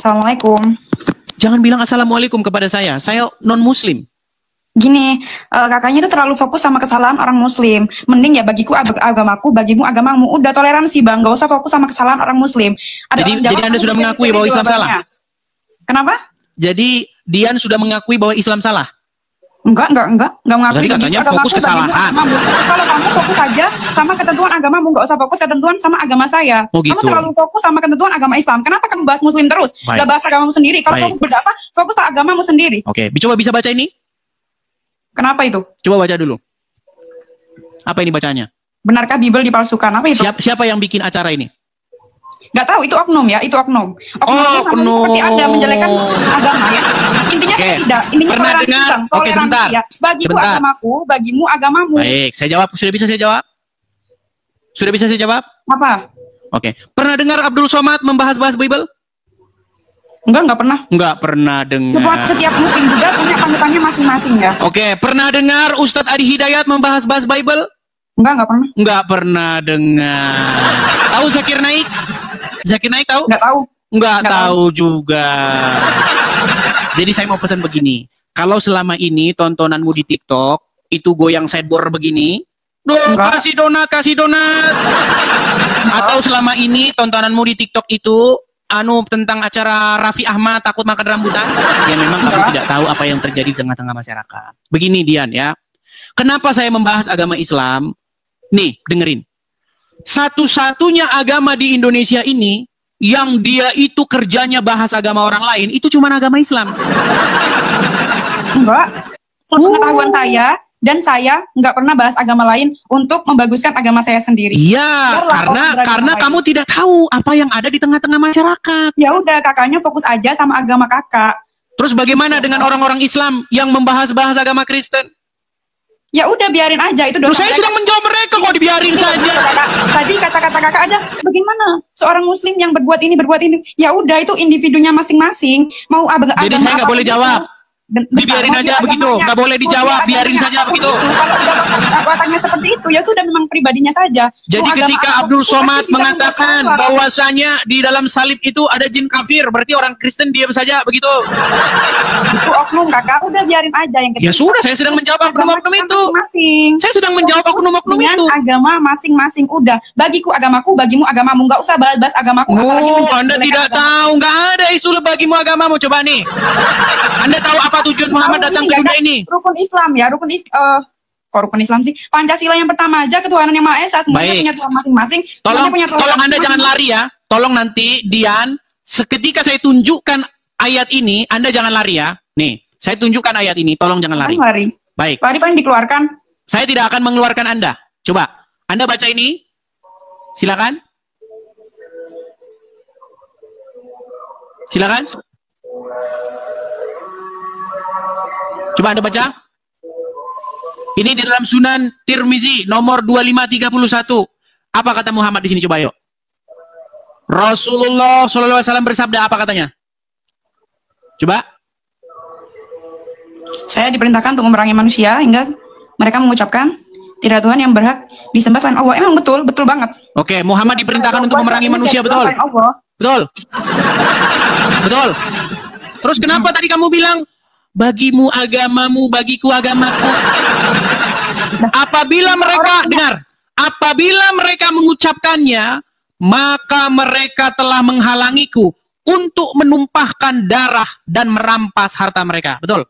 Assalamualaikum. Jangan bilang assalamualaikum kepada saya non-muslim. Gini, kakaknya itu terlalu fokus sama kesalahan orang muslim. Mending ya bagiku agamaku, bagimu agamamu. Udah toleransi bang, gak usah fokus sama kesalahan orang muslim. Jadi Anda sudah mengakui bahwa Islam salah? Kenapa? Jadi Dian sudah mengakui bahwa Islam salah? Enggak mengakui. Tadi katanya fokus kesalahan. Kalau kamu fokus aja sama ketentuan agamamu, nggak usah fokus ketentuan sama agama saya. Oh, gitu. Kamu terlalu fokus sama ketentuan agama Islam. Kenapa kamu bahas muslim terus? Baik. Gak bahas agamamu sendiri. Kalau fokus berdakwah, fokus agamamu sendiri. Oke, coba bisa baca ini? Kenapa itu? Coba baca dulu. Apa ini bacanya? Benarkah Bible dipalsukan? Apa itu? Siapa yang bikin acara ini? Nggak tahu, itu oknum ya, itu oknum. Oknum. Seperti Anda menjelekan agama ya. Intinya saya tidak. Intinya pernah dengar? Oke, sebentar. Ya. Bagiku agamaku, bagimu agamamu. Baik, saya jawab. Sudah bisa saya jawab? Sudah bisa saya jawab? Apa? Oke. Pernah dengar Abdul Somad membahas-bahas Bible? Enggak pernah. Enggak pernah dengar. Setiap muslim juga punya panutannya masing-masing ya. Oke, pernah dengar Ustadz Adi Hidayat membahas-bahas Bible? Enggak pernah. Enggak pernah dengar. Tahu Zakir Naik? Zakir Naik tahu? Enggak tahu. Enggak tahu juga. Jadi saya mau pesan begini. Kalau selama ini tontonanmu di TikTok itu goyang sideboard begini, kasih donat. Atau selama ini tontonanmu di TikTok itu tentang acara Raffi Ahmad takut makan rambutan, ya memang kamu tidak tahu apa yang terjadi di tengah-tengah masyarakat. Begini Dian ya, kenapa saya membahas agama Islam? Nih dengerin, satu-satunya agama di Indonesia ini yang dia itu kerjanya bahas agama orang lain itu cuma agama Islam. Enggak, pengetahuan saya. Dan saya nggak pernah bahas agama lain untuk membaguskan agama saya sendiri. Iya, karena kamu tidak tahu apa yang ada di tengah-tengah masyarakat. Ya udah, kakaknya fokus aja sama agama kakak. Terus bagaimana dengan orang-orang Islam yang membahas-bahas agama Kristen? Ya udah, biarin aja itu. Terus saya sedang menjawab mereka kok dibiarin saja. Tadi kata-kata kakak aja, bagaimana seorang Muslim yang berbuat ini? Ya udah, itu individunya masing-masing. Mau agama. Jadi saya nggak boleh jawab. Dibiarin aja begitu, nggak boleh dijawab, biarin saja begitu. Kalau katanya seperti itu, ya sudah, memang pribadinya saja. Jadi ketika Abdul Somad mengatakan bahwasanya di dalam salib itu ada jin kafir, berarti orang Kristen diam saja begitu. Itu oknum kakak, udah biarin aja yang ya sudah, saya sedang menjawab oknum-oknum itu. Saya sedang menjawab oknum-oknum itu. Agama masing-masing, udah. Bagiku agamaku, bagimu agamamu, nggak usah bahas-bahas agamaku. Anda tidak tahu, nggak ada istilah bagimu agamamu. Coba nih, Anda tahu apa tujuan Muhammad datang ke dunia ini? Rukun Islam ya, rukun Islam sih. Pancasila yang pertama aja, ketuhanan yang Maha Esa, semuanya punya Tuhan masing-masing. Tolong Anda jangan lari ya. Tolong nanti Dian, seketika saya tunjukkan ayat ini, Anda jangan lari ya. Nih, saya tunjukkan ayat ini, tolong jangan lari. Baik. Lari paling dikeluarkan. Saya tidak akan mengeluarkan Anda. Coba, Anda baca ini. Silakan. Silakan. Coba Anda baca. Ini di dalam Sunan Tirmizi nomor 2531. Apa kata Muhammad di sini, coba yuk. Rasulullah SAW bersabda, apa katanya? Coba. Saya diperintahkan untuk memerangi manusia hingga mereka mengucapkan tidak Tuhan yang berhak disembah selain Allah. Emang betul banget. Oke, Muhammad diperintahkan untuk memerangi manusia, betul? Betul. Betul. Terus kenapa tadi kamu bilang bagimu agamamu, bagiku agamaku? Apabila mereka mengucapkannya, maka mereka telah menghalangiku untuk menumpahkan darah dan merampas harta mereka. Betul?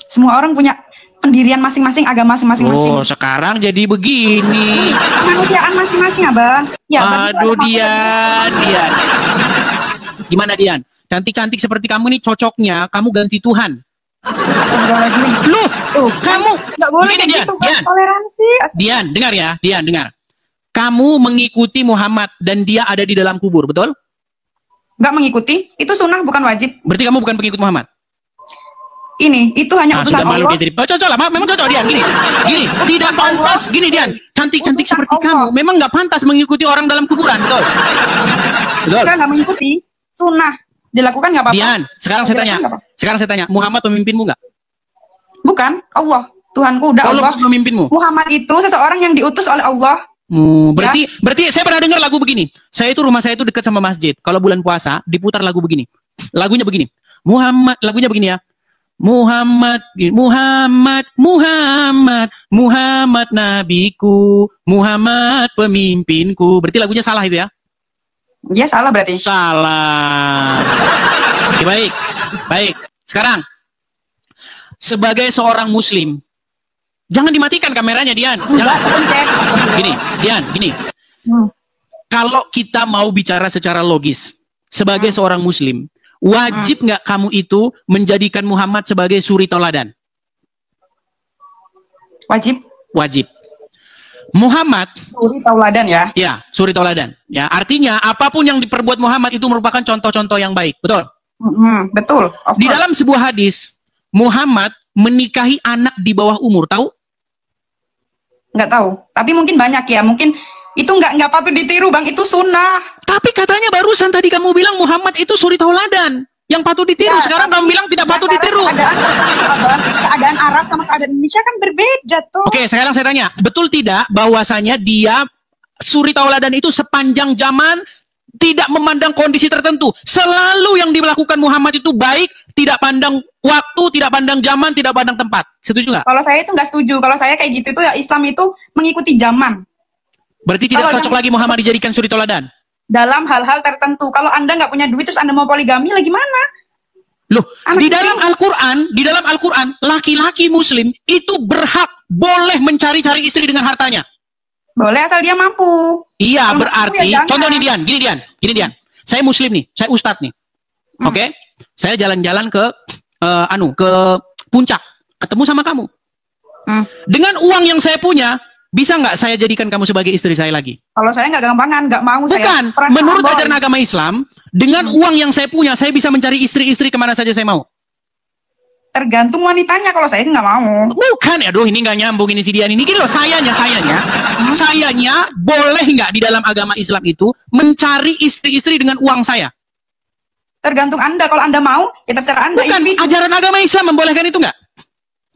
Semua orang punya pendirian masing-masing, agama masing-masing. Oh, sekarang jadi begini. Kemanusiaan masing-masing, Abang. Ya, aduh, Dian. Gimana, Dian? Cantik-cantik seperti kamu nih, cocoknya kamu ganti Tuhan. Loh, kamu nggak boleh Dian, gitu, toleransi. Dian, dengar ya, Dian, dengar. Kamu mengikuti Muhammad dan dia ada di dalam kubur, betul? Nggak mengikuti, itu sunnah bukan wajib. Berarti kamu bukan pengikut Muhammad? Itu hanya utusan Allah. Cocok lah, memang cocok Dian. Gini, tidak pantas. Gini Dian, cantik-cantik seperti kamu, memang nggak pantas mengikuti orang dalam kuburan, betul? Betul. Nggak mengikuti, sunnah. Dilakukan nggak apa-apa. Dian, sekarang saya tanya, Muhammad pemimpinmu nggak? Bukan, Allah. Tuhanku udah Allah. Pemimpinmu. Muhammad itu seseorang yang diutus oleh Allah Berarti saya pernah dengar lagu begini. Rumah saya itu dekat sama masjid. Kalau bulan puasa diputar lagu begini. Lagunya begini. Lagunya begini ya. Muhammad, Muhammad, Muhammad, Muhammad nabiku, Muhammad pemimpinku. Berarti lagunya salah itu ya? Iya, salah berarti. Salah. Oke, baik. Baik. Sekarang sebagai seorang muslim, jangan dimatikan kameranya, Dian. Jangan. Gini, Dian, gini. Kalau kita mau bicara secara logis, sebagai seorang muslim, wajib nggak kamu itu menjadikan Muhammad sebagai suri tauladan? Wajib. Wajib. Muhammad Suri tauladan ya? Ya, suri tauladan. Ya, artinya apapun yang diperbuat Muhammad itu merupakan contoh-contoh yang baik. Betul? Betul. Di dalam sebuah hadis, Muhammad menikahi anak di bawah umur, tahu? Nggak tahu. Tapi mungkin banyak ya. Mungkin itu nggak patut ditiru, Bang. Itu sunnah. Tapi katanya barusan tadi kamu bilang Muhammad itu suri tauladan yang patut ditiru. Ya, sekarang kamu bilang tidak patut ditiru. Keadaan Arab sama keadaan Indonesia kan berbeda tuh. Oke, sekarang saya tanya, betul tidak bahwasanya dia suri tauladan itu sepanjang zaman tidak memandang kondisi tertentu. Selalu yang dilakukan Muhammad itu baik, tidak pandang waktu, tidak pandang zaman, tidak pandang tempat. Setuju nggak? Kalau saya itu nggak setuju. Kalau saya kayak gitu itu ya Islam itu mengikuti zaman. Berarti tidak cocok lagi Muhammad dijadikan suri tauladan? Dalam hal-hal tertentu. Kalau Anda nggak punya duit terus Anda mau poligami lagi mana? Loh, di dalam Al-Quran, laki-laki muslim itu berhak boleh mencari-cari istri dengan hartanya. Boleh asal dia mampu. Iya, kalau berarti, ya contoh nih Dian, gini Dian. Saya muslim nih, saya ustadz nih. Oke? Saya jalan-jalan ke puncak, ketemu sama kamu. Dengan uang yang saya punya, bisa nggak saya jadikan kamu sebagai istri saya lagi? Kalau saya nggak gampangan, nggak mau. Bukan, saya menurut ajaran agama Islam, dengan uang yang saya punya, saya bisa mencari istri-istri kemana saja saya mau. Tergantung wanitanya, kalau saya sih nggak mau. Bukan, aduh ini nggak nyambung ini si Dian ini. Gini loh, sayanya boleh nggak di dalam agama Islam itu mencari istri-istri dengan uang saya? Tergantung Anda, kalau Anda mau, ya terserah Anda. Bukan, ajaran agama Islam membolehkan itu nggak?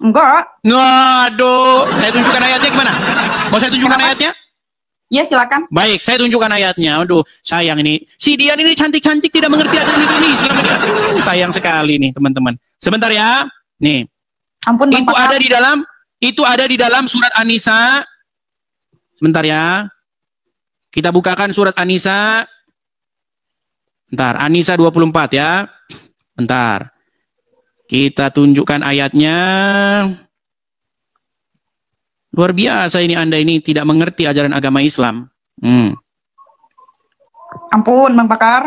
Enggak. Waduh, saya tunjukkan ayatnya gimana? Mau saya tunjukkan ayatnya? Ya, silakan. Baik, saya tunjukkan ayatnya. Aduh, sayang ini. Si Dian ini cantik-cantik tidak mengerti ajaran Islam. Aduh, sayang sekali nih, teman-teman. Sebentar ya. Nih. Ampun, Bang itu Pakar. ada di dalam surat An-Nisa. Sebentar ya. Kita bukakan surat An-Nisa. Bentar, An-Nisa 24 ya. Bentar. Kita tunjukkan ayatnya. Luar biasa ini Anda ini tidak mengerti ajaran agama Islam. Ampun, Bang Pakar.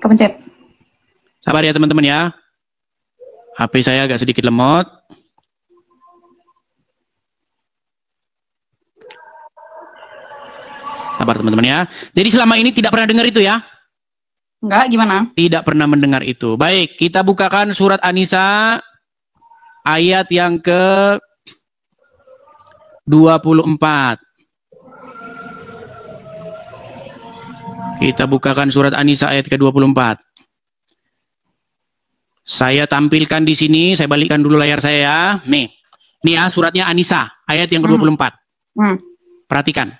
Kepencet. Sabar ya teman-teman ya. HP saya agak sedikit lemot. Sabar teman-teman ya. Jadi selama ini tidak pernah dengar itu ya? Enggak, gimana? Tidak pernah mendengar itu. Baik, kita bukakan surat An-Nisa ayat yang ke 24. Kita bukakan surat An-Nisa ayat ke 24. Saya tampilkan di sini, saya balikkan dulu layar saya ya. Nih ya suratnya An-Nisa ayat yang ke 24. Perhatikan.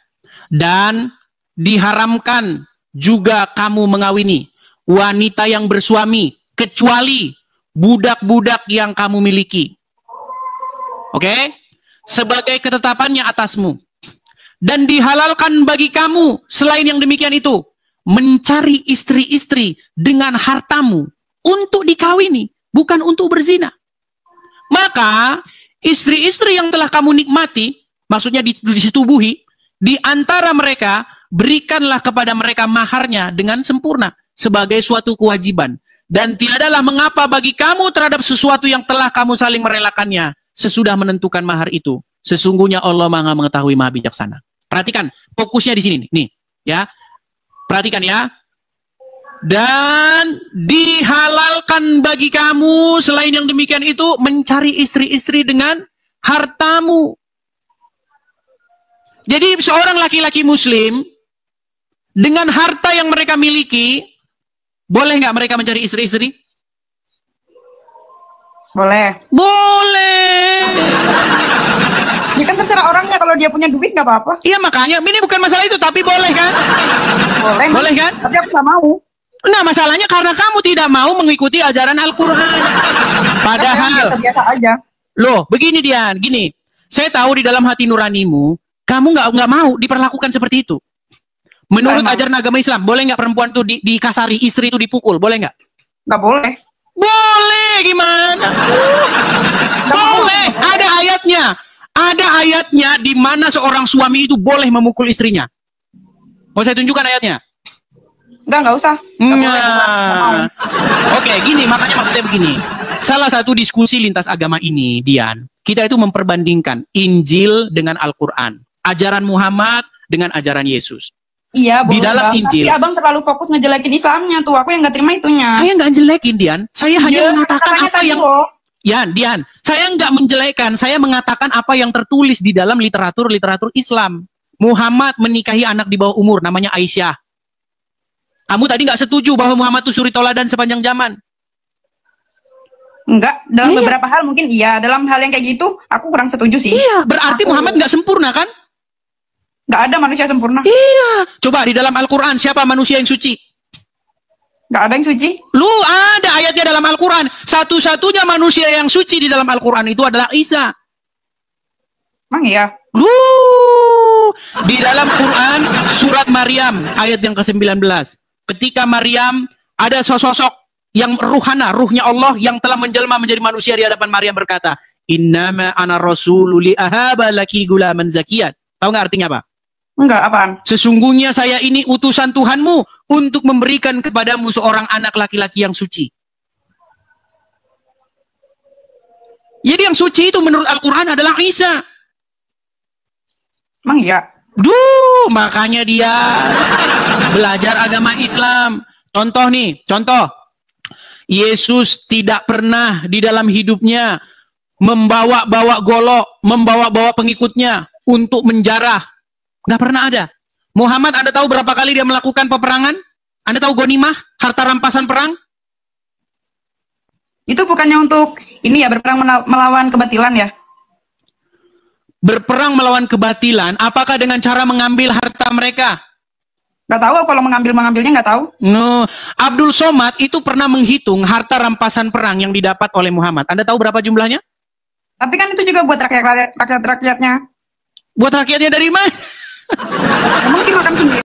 Dan diharamkan juga kamu mengawini wanita yang bersuami kecuali budak-budak yang kamu miliki. Oke? Sebagai ketetapannya atasmu. Dan dihalalkan bagi kamu selain yang demikian itu mencari istri-istri dengan hartamu untuk dikawini, bukan untuk berzina. Maka istri-istri yang telah kamu nikmati, maksudnya disetubuhi, di antara mereka berikanlah kepada mereka maharnya dengan sempurna sebagai suatu kewajiban. Dan tiadalah mengapa bagi kamu terhadap sesuatu yang telah kamu saling merelakannya sesudah menentukan mahar itu. Sesungguhnya Allah Maha mengetahui, Maha bijaksana. Perhatikan, fokusnya di sini nih, ya. Perhatikan ya. Dan dihalalkan bagi kamu selain yang demikian itu mencari istri-istri dengan hartamu. Jadi seorang laki-laki muslim dengan harta yang mereka miliki Boleh nggak mereka mencari istri-istri? Boleh. Boleh. Ini kan terserah orangnya, kalau dia punya duit nggak apa-apa. Iya makanya, ini bukan masalah itu, tapi boleh kan? Boleh. Boleh kan? Tapi aku nggak mau. Nah masalahnya karena kamu tidak mau mengikuti ajaran Al-Quran. Padahal, biasa aja. loh begini Dian, gini. Saya tahu di dalam hati nuranimu, kamu nggak mau diperlakukan seperti itu. Menurut ajaran agama Islam, boleh nggak perempuan tuh dikasari, istri itu dipukul, boleh nggak? Nggak boleh. Boleh, gimana? Boleh, ada ayatnya. Ada ayatnya di mana seorang suami itu boleh memukul istrinya. Mau saya tunjukkan ayatnya? Nggak usah. Oke, gini, makanya maksud saya begini. Salah satu diskusi lintas agama ini, Dian, kita itu memperbandingkan Injil dengan Al-Quran. Ajaran Muhammad dengan ajaran Yesus. Iya, di dalam Injil. Tapi abang terlalu fokus ngejelekin Islamnya tuh. Aku yang nggak terima itunya. Saya nggak jelekin, Dian. Saya hanya mengatakan apa yang... Dian, saya nggak menjelekkan. Saya mengatakan apa yang tertulis di dalam literatur Islam. Muhammad menikahi anak di bawah umur, namanya Aisyah. Kamu tadi nggak setuju bahwa Muhammad itu suri toladan sepanjang zaman? Enggak, dalam beberapa hal mungkin iya. Dalam hal yang kayak gitu, aku kurang setuju sih. Iya, berarti Muhammad nggak sempurna kan? Nggak ada manusia sempurna. Iya. Coba di dalam Al-Quran, siapa manusia yang suci? Nggak ada yang suci. Lu ada ayatnya dalam Al-Quran. Satu-satunya manusia yang suci di dalam Al-Quran itu adalah Isa. Emang iya? Di dalam Quran, surat Maryam, ayat yang ke-19. Ketika Maryam, ada sosok yang ruhana, ruhnya Allah yang telah menjelma menjadi manusia di hadapan Maryam berkata, Innama ana rasulul li ahaba laki gulaman zakiyat. Tahu nggak artinya apa? Enggak, apaan? Sesungguhnya saya ini utusan Tuhanmu untuk memberikan kepadamu seorang anak laki-laki yang suci. Jadi yang suci itu menurut Al-Quran adalah Isa. Emang iya? Makanya dia belajar agama Islam. Contoh nih, contoh. Yesus tidak pernah di dalam hidupnya membawa-bawa golok, membawa-bawa pengikutnya untuk menjarah. Nggak pernah ada. Muhammad, Anda tahu berapa kali dia melakukan peperangan? Anda tahu ghanimah, harta rampasan perang? Itu bukannya untuk ini ya, berperang melawan kebatilan ya? Berperang melawan kebatilan, apakah dengan cara mengambil harta mereka? Nggak tahu, kalau mengambilnya nggak tahu. No, Abdul Somad itu pernah menghitung harta rampasan perang yang didapat oleh Muhammad. Anda tahu berapa jumlahnya? Tapi kan itu juga buat rakyat-rakyatnya. Buat rakyatnya dari mana? Emang dimakan sendiri.